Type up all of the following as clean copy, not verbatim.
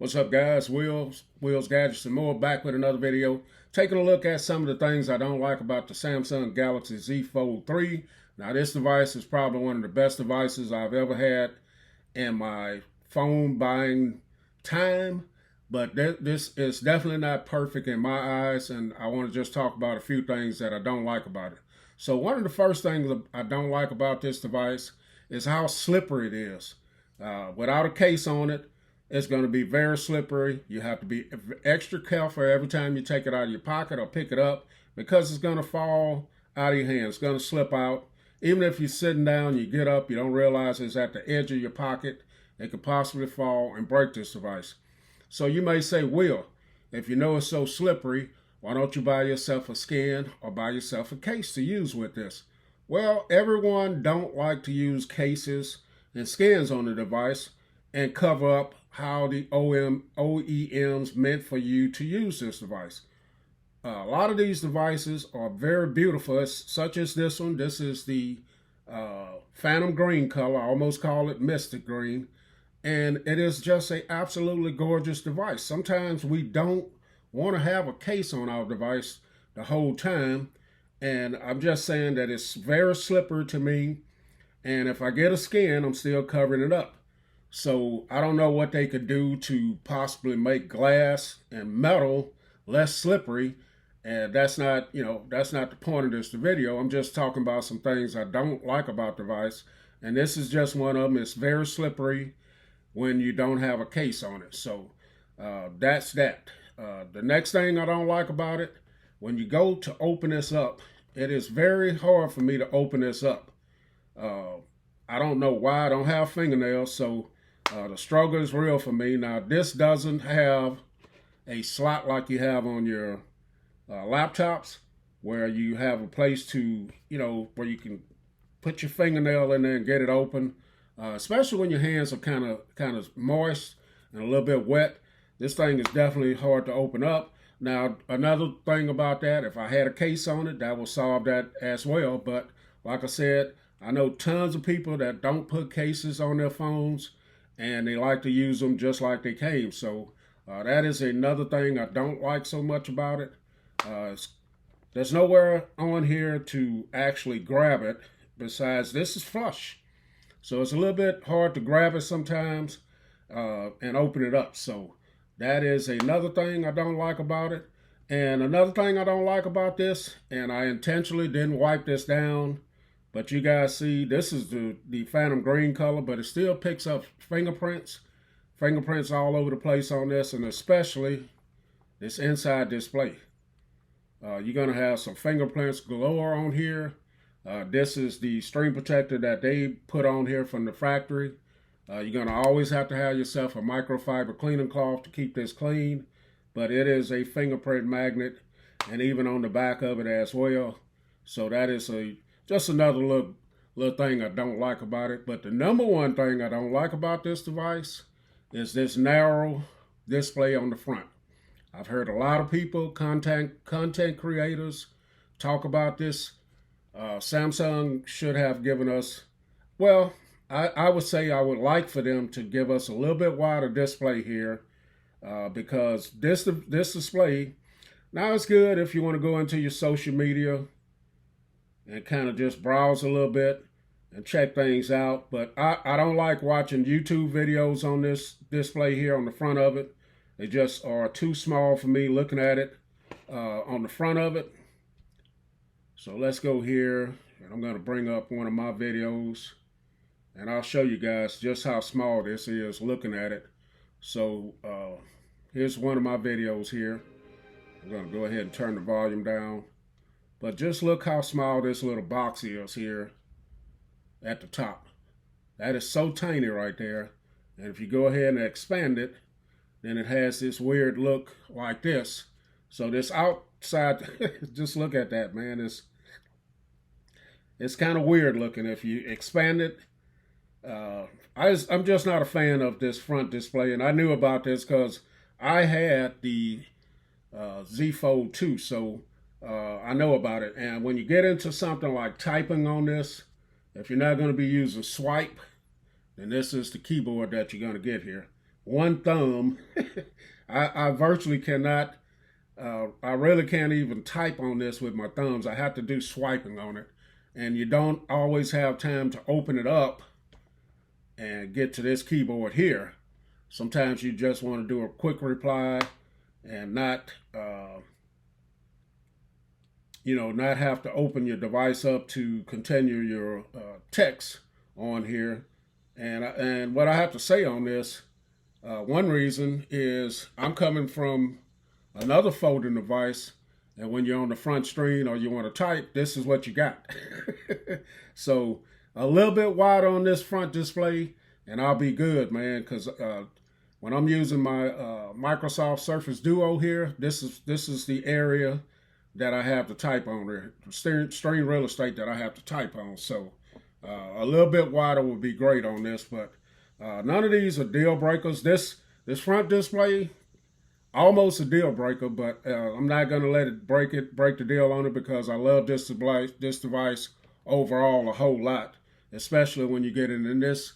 What's up, guys? Wheels, Gadgets, and more, back with another video. Taking a look at some of the things I don't like about the Samsung Galaxy Z Fold 3. Now, this device is probably one of the best devices I've ever had in my phone buying time, but this is definitely not perfect in my eyes, and I want to just talk about a few things that I don't like about it. So one of the first things I don't like about this device is how slippery it is. Without a case on it, it's going to be very slippery. You have to be extra careful every time you take it out of your pocket or pick it up because it's going to fall out of your hand. It's going to slip out. Even if you're sitting down, you get up, you don't realize it's at the edge of your pocket. It could possibly fall and break this device. So you may say, Will, if you know it's so slippery, why don't you buy yourself a stand or buy yourself a case to use with this? Well, everyone don't like to use cases and skins on the device and cover up how the OEMs meant for you to use this device. A lot of these devices are very beautiful, such as this one. This is the Phantom Green color. I almost call it Mystic Green. And it is just an absolutely gorgeous device. Sometimes we don't want to have a case on our device the whole time. And I'm just saying that it's very slippery to me. And if I get a skin, I'm still covering it up. So I don't know what they could do to possibly make glass and metal less slippery. And that's not the point of this video. I'm just talking about some things I don't like about the device. And this is just one of them. It's very slippery when you don't have a case on it. So that's that. The next thing I don't like about it, when you go to open this up, it is very hard for me to open this up. I don't know why. I don't have fingernails, so the struggle is real for me. Now, this doesn't have a slot like you have on your laptops, where you have a place to, where you can put your fingernail in there and get it open. Especially when your hands are kind of moist and a little bit wet. This thing is definitely hard to open up. Now, another thing about that, if I had a case on it, that will solve that as well. But like I said, I know tons of people that don't put cases on their phones, and they like to use them just like they came. So that is another thing I don't like so much about it. There's nowhere on here to actually grab it besides this is flush. So it's a little bit hard to grab it sometimes and open it up. So that is another thing I don't like about it. And another thing I don't like about this, and I intentionally didn't wipe this down, but you guys see this is the Phantom Green color, but it still picks up fingerprints all over the place on this, and especially this inside display. You're going to have some fingerprints galore on here. This is the screen protector that they put on here from the factory. You're going to always have to have yourself a microfiber cleaning cloth to keep this clean, but it is a fingerprint magnet, and even on the back of it as well. So that is just another little thing I don't like about it. But the number one thing I don't like about this device is this narrow display on the front. I've heard a lot of people, content creators, talk about this. Samsung should have given us, well, I would say I would like for them to give us a little bit wider display here, because this display, now it's good if you want to go into your social media and kind of just browse a little bit and check things out. But I don't like watching YouTube videos on this display here on the front of it. They just are too small for me looking at it on the front of it. So let's go here, and I'm going to bring up one of my videos, and I'll show you guys just how small this is looking at it. So here's one of my videos here. I'm going to go ahead and turn the volume down. But just look how small this little box is here at the top. That is so tiny right there. And if you go ahead and expand it, then it has this weird look like this. So this outside, just look at that, man. It's kind of weird looking if you expand it. I'm just not a fan of this front display, and I knew about this because I had the Z Fold 2, so I know about it. And when you get into something like typing on this, if you're not going to be using swipe, then this is the keyboard that you're going to get here. one thumb, I virtually cannot, I really can't even type on this with my thumbs. I have to do swiping on it. And you don't always have time to open it up and get to this keyboard here. Sometimes you just want to do a quick reply and not, not have to open your device up to continue your text on here. And what I have to say on this, one reason is I'm coming from another folding device, and when you're on the front screen or you want to type, this is what you got. So a little bit wide on this front display, and I'll be good, man, because when I'm using my Microsoft Surface Duo here, this is the area that I have to type on there, screen real estate that I have to type on. So a little bit wider would be great on this, but none of these are deal breakers. This front display, almost a deal breaker, but I'm not going to let it break the deal on it, because I love this device overall a whole lot, especially when you get in this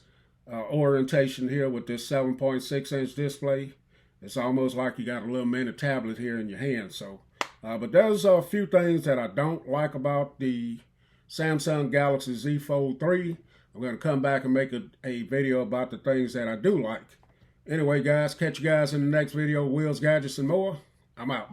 orientation here with this 7.6-inch display. It's almost like you got a little mini tablet here in your hand. So, but there's a few things that I don't like about the Samsung Galaxy Z Fold 3. I'm going to come back and make a video about the things that I do like. Anyway, guys, catch you guys in the next video. Wheels, Gadgets, and More. I'm out.